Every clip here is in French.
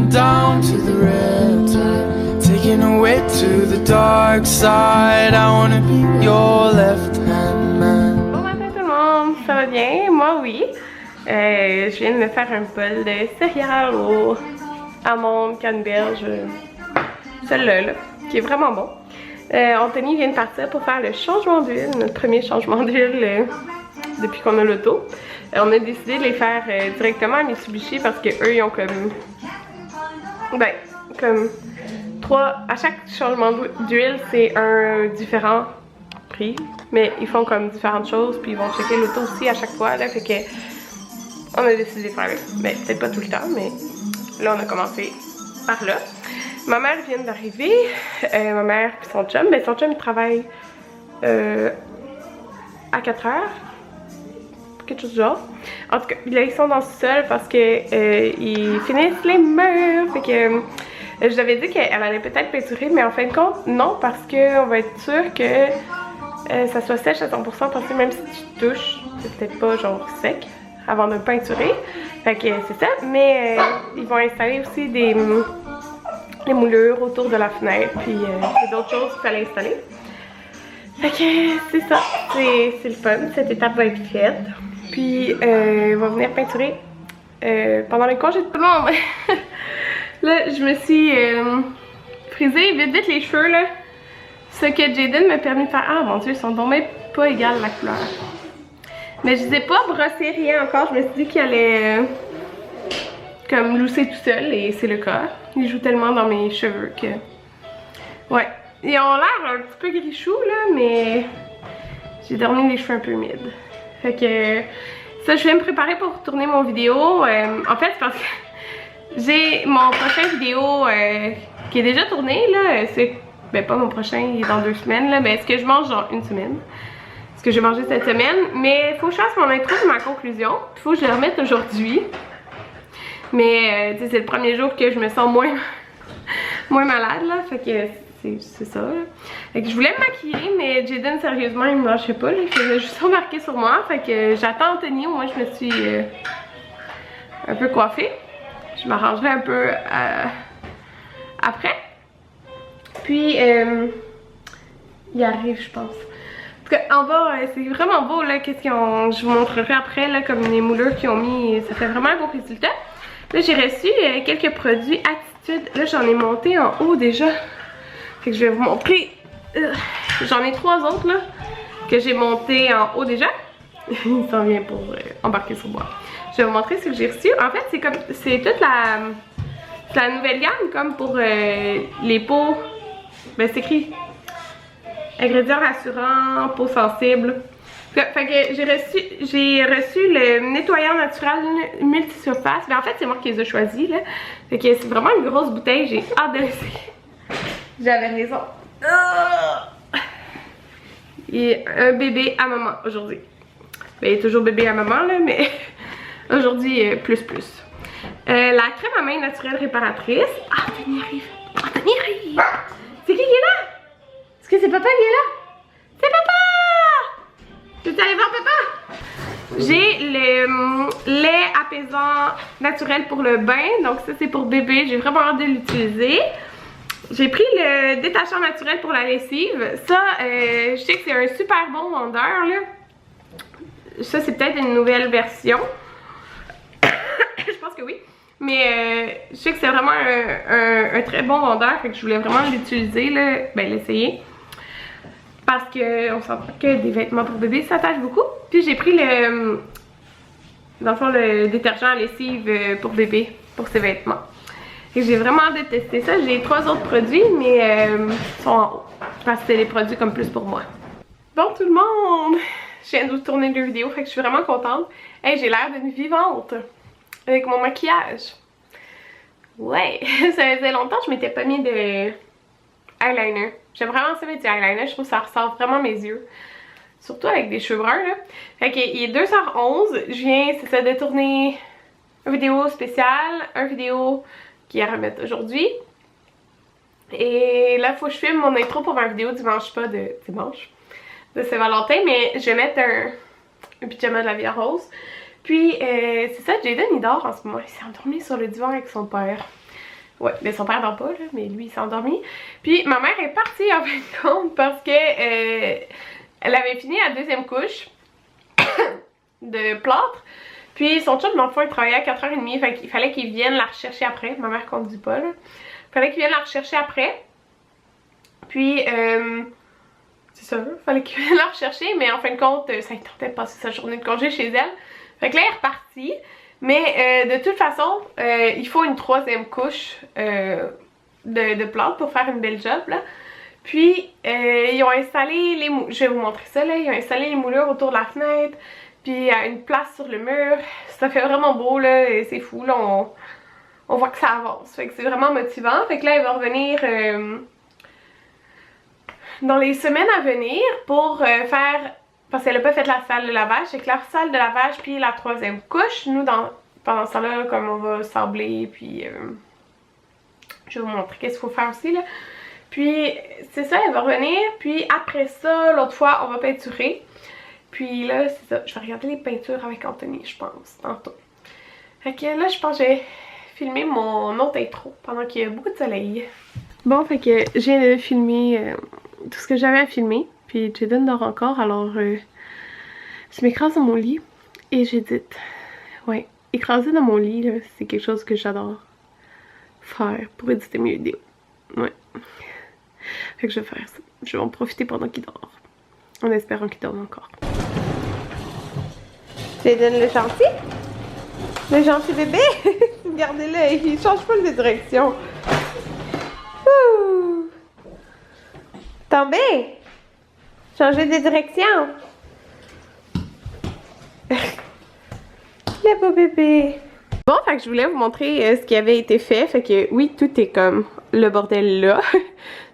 down to the riptide, taking away to the dark side. I wanna be your left hand man. Bon matin tout le monde, ça va bien? Moi oui. Je viens de me faire un bol de céréales aux amandes, canneberge, celui-là, là, qui est vraiment bon. Anthony vient de partir pour faire le changement d'huile, notre premier changement d'huile depuis qu'on a l'auto. On a décidé de les faire directement à Mitsubishi parce que eux ils ont comme à chaque changement d'huile c'est un différent prix, mais ils font comme différentes choses puis ils vont checker l'auto aussi à chaque fois là, fait que on a décidé de faire peut-être pas tout le temps, mais là on a commencé par là. Ma mère vient d'arriver, ma mère puis son chum, son chum il travaille à 4 heures, quelque chose du genre. En tout cas, là ils sont dans le sol parce que ils finissent les murs, fait que je l'avais dit qu'elle allait peut-être peinturer, mais en fin de compte non, parce que on va être sûr que ça soit sèche à 100%, parce que même si tu touches, c'est peut-être pas genre sec avant de peinturer, fait que c'est ça, mais ils vont installer aussi des moulures autour de la fenêtre, puis il y a d'autres choses qu'il fallait installer. Fait que c'est ça, c'est le fun, cette étape va être faite. Puis on va venir peinturer pendant les congés de tout le monde. Là, je me suis frisé vite les cheveux là. Ce que Jaden m'a permis de faire. Ah mon dieu, ils sont donc même pas égales la couleur. Mais je les ai pas brossé rien encore. Je me suis dit qu'il allait comme lousser tout seul et c'est le cas. Ils jouent tellement dans mes cheveux que... Ouais, ils ont l'air un petit peu gris-chou là, mais j'ai dormi les cheveux un peu humides. Fait que ça, je vais me préparer pour tourner mon vidéo. En fait, c'est parce que j'ai mon prochain vidéo qui est déjà tourné là. C'est pas mon prochain, il est dans 2 semaines là. Ce que je mange dans 1 semaine. Ce que j'ai mangé cette semaine. Mais il faut que je fasse mon intro de ma conclusion. Il faut que je le remette aujourd'hui. Mais c'est le premier jour que je me sens moins malade là. Fait que c'est ça là. Fait que je voulais me maquiller, mais Jaden sérieusement il me lâchait pas là. Il faisait juste remarquer sur moi. Fait que j'attends Anthony. Moi je me suis un peu coiffée. Je m'arrangerai un peu après. Puis il arrive je pense. Parce qu'en bas c'est vraiment beau là. Qu'est-ce qu'ils ont. Je vous montrerai après là, comme les moulures qu'ils ont mis. Ça fait vraiment un beau résultat. Là j'ai reçu quelques produits Attitude. Là j'en ai monté en haut déjà. Fait que je vais vous montrer. J'en ai 3 autres là que j'ai monté en haut déjà. Il s'en vient pour embarquer sur moi. Je vais vous montrer ce que j'ai reçu. En fait c'est toute la nouvelle gamme comme pour les peaux. C'est écrit ingrédients rassurants, peau sensible. Fait que j'ai reçu le nettoyant naturel multisurface. En fait c'est moi qui les ai choisis là. Fait que c'est vraiment une grosse bouteille. J'ai hâte de l'essayer. J'avais raison. Et un bébé à maman aujourd'hui. Il est toujours bébé à maman là, mais aujourd'hui plus. La crème à main naturelle réparatrice. Ah, Anthony arrive. Anthony arrive. C'est qui est là? Est-ce que c'est papa qui est là? C'est papa! Tu es allé voir papa? J'ai le lait apaisant naturel pour le bain. Donc ça c'est pour bébé. J'ai vraiment hâte de l'utiliser. J'ai pris le détachant naturel pour la lessive. Ça, je sais que c'est un super bon vendeur là. Ça c'est peut-être une nouvelle version. Je pense que oui. Mais je sais que c'est vraiment un très bon vendeur. Fait que je voulais vraiment l'utiliser là. L'essayer. Parce qu'on s'entend que des vêtements pour bébé s'attachent beaucoup. Puis j'ai pris dans le fond le détergent à lessive pour bébé, pour ses vêtements. Et j'ai vraiment hâte de tester ça. J'ai 3 autres produits, mais ils sont en haut. Parce que c'est des produits comme plus pour moi. Bon tout le monde! Je viens de vous tourner 2 vidéos, fait que je suis vraiment contente. Hey, j'ai l'air d'une vivante avec mon maquillage. Ouais, ça faisait longtemps que je m'étais pas mis de eyeliner. J'aime vraiment ça mettre du eyeliner, je trouve que ça ressort vraiment mes yeux. Surtout avec des cheveux bruns là. Fait qu'il est 2h11, je viens, c'est ça, de tourner une vidéo spéciale, une vidéo qui est à remettre aujourd'hui. Et là, faut que je filme mon intro pour ma vidéo dimanche, pas de dimanche, de Saint-Valentin, mais je vais mettre un pyjama de la Vie Rose. Puis c'est ça, Jaden il dort en ce moment, il s'est endormi sur le divan avec son père. Ouais, mais son père dort pas, là, mais lui, il s'est endormi. Puis ma mère est partie, en fin de compte, parce que elle avait fini la deuxième couche de plâtre. Puis son chum, dans le fond, il travaillait à 4h30, fait qu'il fallait qu'il vienne la rechercher après. Ma mère conduit pas, là. Il fallait qu'il vienne la rechercher après. Puis, c'est ça, il fallait qu'il vienne la rechercher, mais en fin de compte, ça lui tentait de passer sa journée de congé chez elle. Fait que là, elle est repartie. Mais de toute façon, il faut une troisième couche de plâtre pour faire une belle job, là. Puis, ils ont installé les moulures, je vais vous montrer ça, là. Ils ont installé les moulures autour de la fenêtre. Puis, une place sur le mur. Ça fait vraiment beau, là. C'est fou, là. On voit que ça avance. Fait que c'est vraiment motivant. Fait que là, elle va revenir dans les semaines à venir pour faire... Parce qu'elle n'a pas fait la salle de lavage. C'est que la salle de lavage puis la troisième couche. Nous, pendant ce temps-là, comme on va sabler, puis... je vais vous montrer qu'est-ce qu'il faut faire aussi, là. Puis, c'est ça, elle va revenir. Puis après ça, l'autre fois, on va peinturer. Puis là, c'est ça. Je vais regarder les peintures avec Anthony, je pense, tantôt. Fait que là, je pense que je vais filmer mon autre intro pendant qu'il y a beaucoup de soleil. Bon, fait que j'ai viens de filmer tout ce que j'avais à filmer. Puis Jaden dort encore, alors je m'écrase dans mon lit et j'édite. Ouais, écraser dans mon lit, c'est quelque chose que j'adore faire pour éditer mes vidéos. Ouais. Fait que je vais faire ça. Je vais en profiter pendant qu'il dort. En espérant qu'il dorme encore. Jaden le gentil? Le gentil bébé? Regardez-le, il change pas de direction. Ouh. Tombé? Changer de direction? Le beau bébé. Bon, fait que je voulais vous montrer ce qui avait été fait. Fait que oui, tout est comme le bordel là.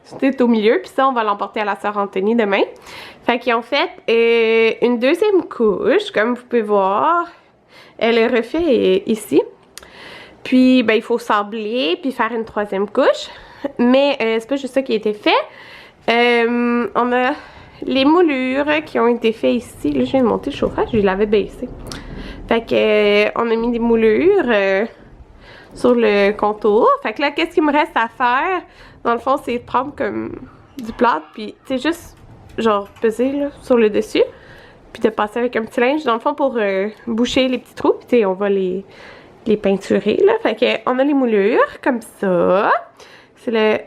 Tout est au milieu. Puis ça, on va l'emporter à la sœur Anthony demain. Fait qu'ils ont fait une deuxième couche, comme vous pouvez voir. Elle est refaite ici. Puis, ben, il faut sabler, puis faire une troisième couche. Mais c'est pas juste ça qui a été fait. On a les moulures qui ont été faites ici. Là, je viens de monter le chauffage, je l'avais baissé. Fait que, on a mis des moulures sur le contour. Fait que là, qu'est-ce qu'il me reste à faire? Dans le fond, c'est de prendre comme du plâtre, puis tu sais, juste, genre, peser là, sur le dessus. Puis de passer avec un petit linge, dans le fond, pour boucher les petits trous. Puis tu sais, on va les peinturer, là. Fait que, on a les moulures, comme ça. C'est le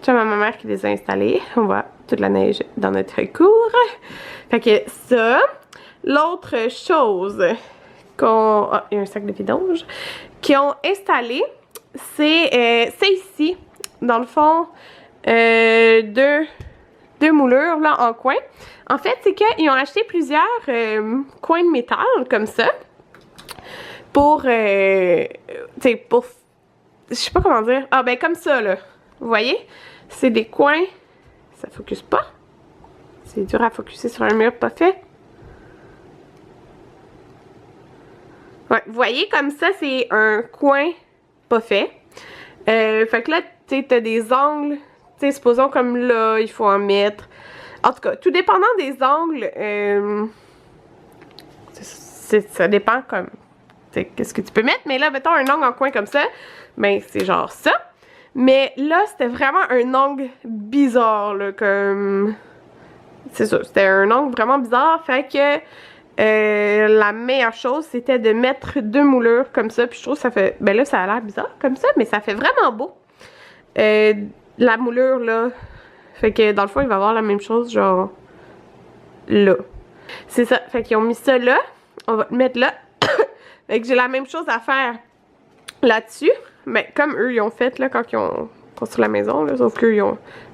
chum à ma mère qui les a installés. On voit toute la neige dans notre cour. Fait que ça. L'autre chose qu'on... Ah, il y a un sac de vidange. Qui ont installé, c'est ici. Dans le fond, deux moulures, là, en coin. En fait, c'est qu'ils ont acheté plusieurs coins de métal, comme ça. Pour, tu sais, pour... Je sais pas comment dire. Ah, ben, comme ça, là. Vous voyez? C'est des coins... Ça focus pas. C'est dur à focuser sur un mur pas fait. Ouais, vous voyez, comme ça, c'est un coin pas fait. Fait que là, tu sais, t'as des angles. Tu sais, supposons comme là, il faut en mettre. En tout cas, tout dépendant des angles, ça dépend comme, tu sais, qu'est-ce que tu peux mettre. Mais là, mettons un angle en coin comme ça, ben c'est genre ça. Mais là, c'était vraiment un angle bizarre, là, comme... C'est ça, c'était un angle vraiment bizarre. Fait que la meilleure chose, c'était de mettre deux moulures comme ça. Puis je trouve que ça fait... Ben là, ça a l'air bizarre comme ça, mais ça fait vraiment beau. La moulure, là... Fait que dans le fond, il va y avoir la même chose, genre... Là. C'est ça. Fait qu'ils ont mis ça là. On va le mettre là. Fait que j'ai la même chose à faire là-dessus. Mais comme eux, ils ont fait, là, quand ils ont construit la maison, là, sauf qu'eux, ils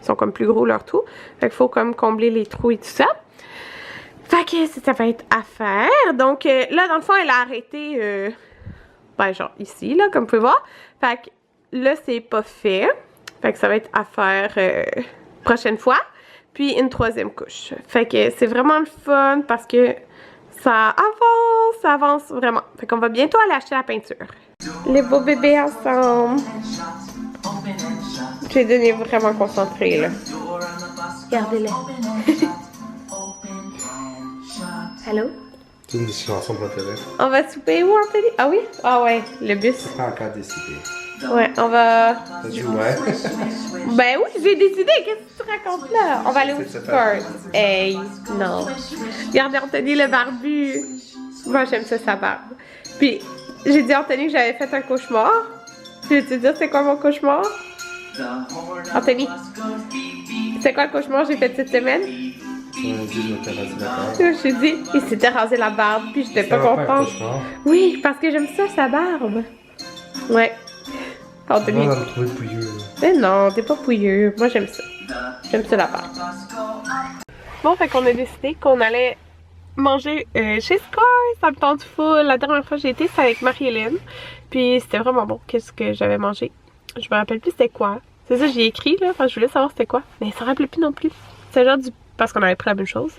sont comme plus gros leurs trous. Fait qu'il faut comme combler les trous et tout ça. Fait que ça va être à faire. Donc là, dans le fond, elle a arrêté, ben genre ici, là, comme vous pouvez voir. Fait que là, c'est pas fait. Fait que ça va être à faire prochaine fois. Puis une troisième couche. Fait que c'est vraiment le fun parce que ça avance vraiment. Fait qu'on va bientôt aller acheter la peinture. Les beaux bébés ensemble. J'ai donné vraiment concentré là. Regardez-les. Allô? C'est une des chansons préférées. On va souper où, Anthony? Ah oui? Ah ouais, le bus. C'est pas encore décidé. Ouais, on va... T'as dit ouais. Ben oui, j'ai décidé, qu'est-ce que tu racontes là? On va aller au Scores. Hey, non. Regardez Anthony le barbu. Moi, j'aime ça, sa barbe. Puis, j'ai dit à Anthony que j'avais fait un cauchemar. Tu veux te dire c'est quoi mon cauchemar? Anthony, c'est quoi le cauchemar que j'ai fait cette semaine? Tu m'as dit, je m'étais rasé la barbe. Je t'ai dit, il s'était rasé la barbe, puis j'étais pas contente. Oui, parce que j'aime ça, sa barbe. Ouais. Anthony. On va me trouver pouilleux. Mais non, t'es pas pouilleux. Moi, j'aime ça. J'aime ça la barbe. Bon, fait qu'on a décidé qu'on allait manger chez Scores. Ça me tente full. La dernière fois que j'ai été, c'était avec Marie-Hélène. Puis c'était vraiment bon. Qu'est-ce que j'avais mangé? Je me rappelle plus c'était quoi. C'est ça, j'ai écrit là, parce que je voulais savoir c'était quoi. Mais ça me rappelait plus non plus. C'est genre du... Parce qu'on avait pris la même chose.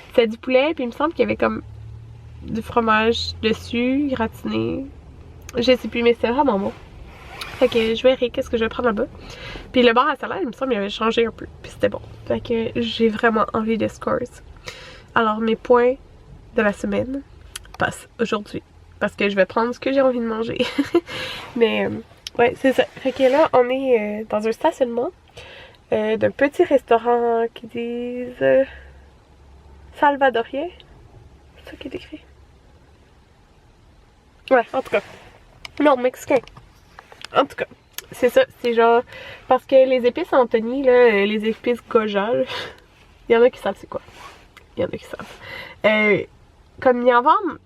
C'était du poulet, puis il me semble qu'il y avait comme du fromage dessus, gratiné. Je sais plus, mais c'était vraiment bon. Fait que je verrai qu'est-ce que je vais prendre là-bas. Puis le bar à salade, il me semble qu'il avait changé un peu. Puis c'était bon. Fait que j'ai vraiment envie de Scores. Alors mes points de la semaine passent aujourd'hui. Parce que je vais prendre ce que j'ai envie de manger. Mais ouais, c'est ça. Fait que là, on est dans un stationnement d'un petit restaurant qui disent salvadorien. C'est ça qui est écrit. Ouais, en tout cas. Non, mexicain. En tout cas, c'est ça, c'est genre... Parce que les épices Anthony, là, les épices Goja, là, il y en a qui savent c'est quoi. Il y en a qui savent. Comme ils en vendent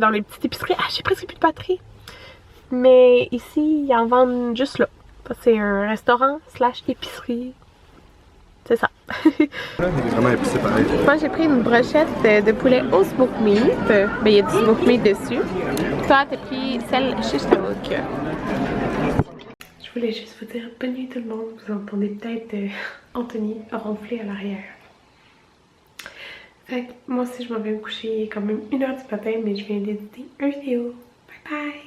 dans les petites épiceries, ah, j'ai presque plus de batterie. Mais ici, ils en vendent juste là. Parce que c'est un restaurant / épicerie. C'est ça. Il est vraiment épicé pareil. Moi, j'ai pris une brochette de poulet au smoked meat. Ben, il y a du smoked meat dessus. Toi, t'as pris celle chez Starbucks. Je voulais juste vous dire bonne nuit tout le monde. Vous entendez peut-être Anthony ronfler à l'arrière. Fait que moi aussi, je m'en vais me coucher. Il est quand même 1h du matin, mais je viens d'éditer une vidéo. Bye bye!